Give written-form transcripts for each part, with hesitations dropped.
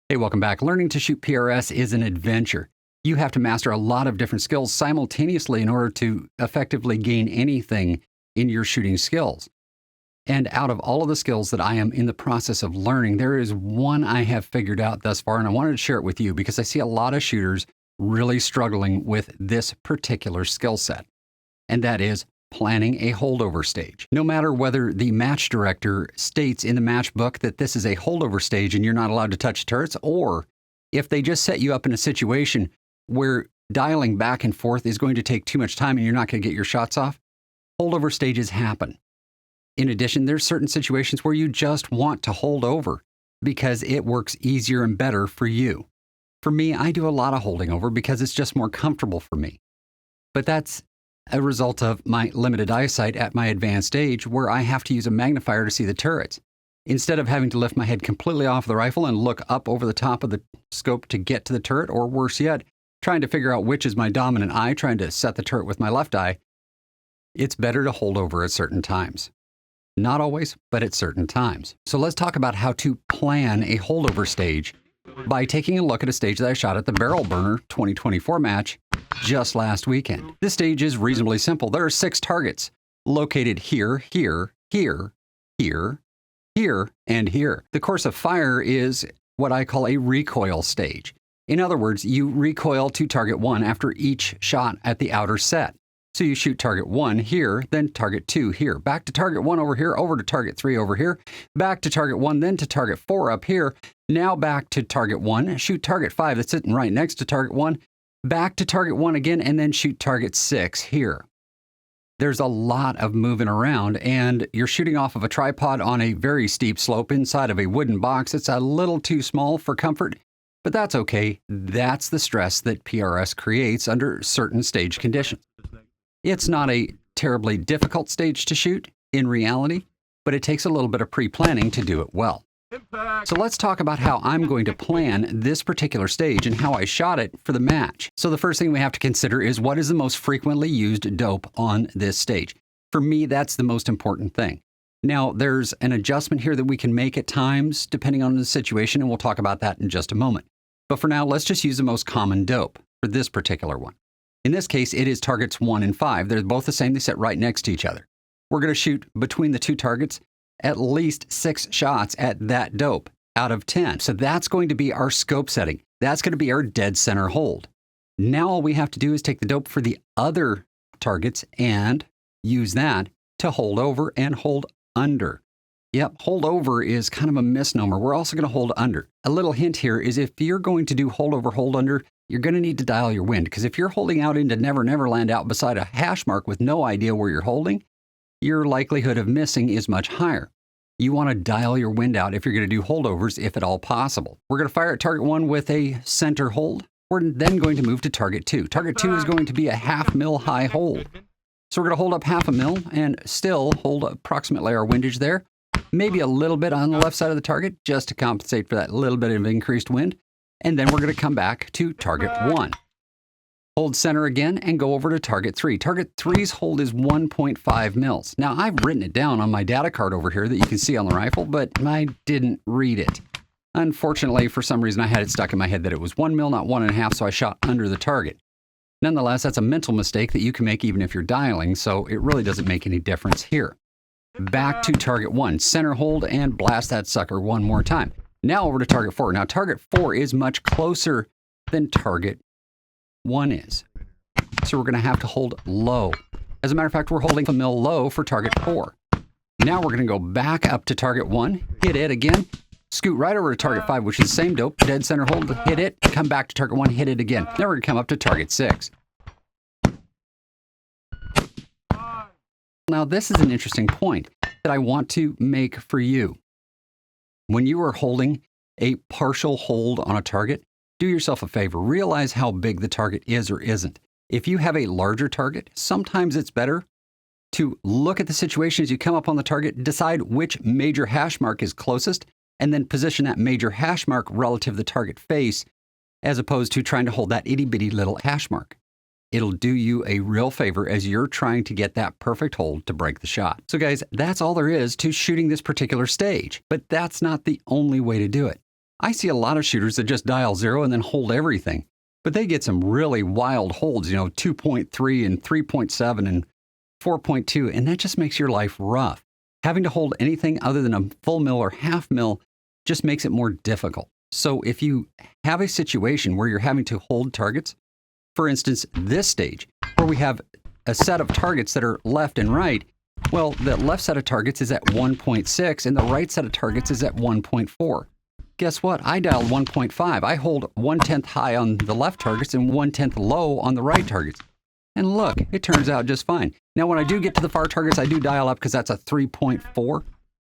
Hey, welcome back. Learning to shoot PRS is an adventure. You have to master a lot of different skills simultaneously in order to effectively gain anything in your shooting skills. And out of all of the skills that I am in the process of learning, there is one I have figured out thus far, and I wanted to share it with you because I see a lot of shooters really struggling with this particular skill set, and that is planning a holdover stage. No matter whether the match director states in the match book that this is a holdover stage and you're not allowed to touch turrets, or if they just set you up in a situation where dialing back and forth is going to take too much time and you're not going to get your shots off, holdover stages happen. In addition, there's certain situations where you just want to hold over because it works easier and better for you. For me, I do a lot of holding over because it's just more comfortable for me. But that's a result of my limited eyesight at my advanced age, where I have to use a magnifier to see the turrets. Instead of having to lift my head completely off the rifle and look up over the top of the scope to get to the turret, or worse yet, trying to figure out which is my dominant eye, trying to set the turret with my left eye, it's better to hold over at certain times. Not always, but at certain times. So let's talk about how to plan a holdover stage by taking a look at a stage that I shot at the Barrel Burner 2024 match just last weekend. This stage is reasonably simple. There are 6 targets located here, here, here, here, here, and here. The course of fire is what I call a recoil stage. In other words, you recoil to target 1 after each shot at the outer set. So you shoot target 1 here, then target 2 here, back to target 1 over here, over to target 3 over here, back to target 1, then to target 4 up here, now back to target 1, shoot target 5 that's sitting right next to target 1, back to target 1 again, and then shoot target 6 here. There's a lot of moving around, and you're shooting off of a tripod on a very steep slope inside of a wooden box. It's a little too small for comfort, but that's okay. That's the stress that PRS creates under certain stage conditions. It's not a terribly difficult stage to shoot in reality, but it takes a little bit of pre-planning to do it well. So let's talk about how I'm going to plan this particular stage and how I shot it for the match. So the first thing we have to consider is what is the most frequently used dope on this stage. For me, that's the most important thing. Now, there's an adjustment here that we can make at times depending on the situation, and we'll talk about that in just a moment. But for now, let's just use the most common dope for this particular one. In this case, it is targets 1 and 5. They're both the same. They sit right next to each other. We're going to shoot between the 2 targets at least 6 shots at that dope out of 10. So that's going to be our scope setting. That's going to be our dead center hold. Now all we have to do is take the dope for the other targets and use that to hold over and hold under. Yep, hold over is kind of a misnomer. We're also going to hold under. A little hint here is if you're going to do hold over, hold under, you're going to need to dial your wind, because if you're holding out into Never Never Land out beside a hash mark with no idea where you're holding, your likelihood of missing is much higher. You want to dial your wind out if you're going to do holdovers, if at all possible. We're going to fire at target 1 with a center hold. We're then going to move to target 2. Target 2 is going to be a 1/2 mil high hold. So we're going to hold up 1/2 mil and still hold approximately our windage there. Maybe a little bit on the left side of the target just to compensate for that little bit of increased wind. And then we're going to come back to target 1. Hold center again and go over to target 3. Target 3's hold is 1.5 mils. Now, I've written it down on my data card over here that you can see on the rifle, but I didn't read it. Unfortunately, for some reason, I had it stuck in my head that it was 1 mil, not 1.5, so I shot under the target. Nonetheless, that's a mental mistake that you can make even if you're dialing, so it really doesn't make any difference here. Back to target 1. Center hold and blast that sucker one more time. Now over to target 4. Now target 4 is much closer than target 1 is. So we're going to have to hold low. As a matter of fact, we're holding a mil low for target 4. Now we're going to go back up to target 1, hit it again, scoot right over to target 5, which is the same dope, dead center hold, hit it, come back to target 1, hit it again. Now we're going to come up to target 6. Now this is an interesting point that I want to make for you. When you are holding a partial hold on a target, do yourself a favor. Realize how big the target is or isn't. If you have a larger target, sometimes it's better to look at the situation as you come up on the target, decide which major hash mark is closest, and then position that major hash mark relative to the target face, as opposed to trying to hold that itty-bitty little hash mark. It'll do you a real favor as you're trying to get that perfect hold to break the shot. So guys, that's all there is to shooting this particular stage, but that's not the only way to do it. I see a lot of shooters that just dial 0 and then hold everything, but they get some really wild holds, 2.3 and 3.7 and 4.2, and that just makes your life rough. Having to hold anything other than a full mil or half mil just makes it more difficult. So if you have a situation where you're having to hold targets, for instance, this stage, where we have a set of targets that are left and right, well, the left set of targets is at 1.6 and the right set of targets is at 1.4. Guess what? I dialed 1.5. I hold 1/10 high on the left targets and 1/10 low on the right targets. And look, it turns out just fine. Now, when I do get to the far targets, I do dial up because that's a 3.4.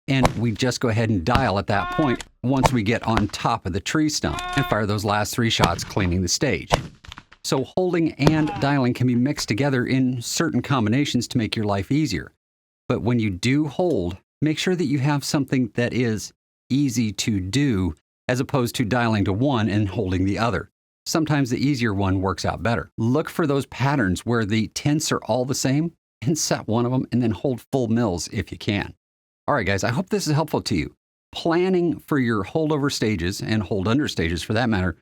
And we just go ahead and dial at that point once we get on top of the tree stump and fire those last 3 shots cleaning the stage. So holding and dialing can be mixed together in certain combinations to make your life easier. But when you do hold, make sure that you have something that is easy to do as opposed to dialing to one and holding the other. Sometimes the easier one works out better. Look for those patterns where the tenths are all the same and set one of them and then hold full mils if you can. All right, guys, I hope this is helpful to you. Planning for your holdover stages and hold under stages for that matter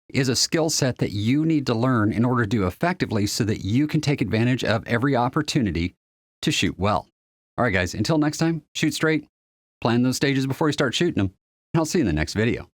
is a skill set that you need to learn in order to do effectively so that you can take advantage of every opportunity to shoot well. All right, guys, until next time, shoot straight, plan those stages before you start shooting them, and I'll see you in the next video.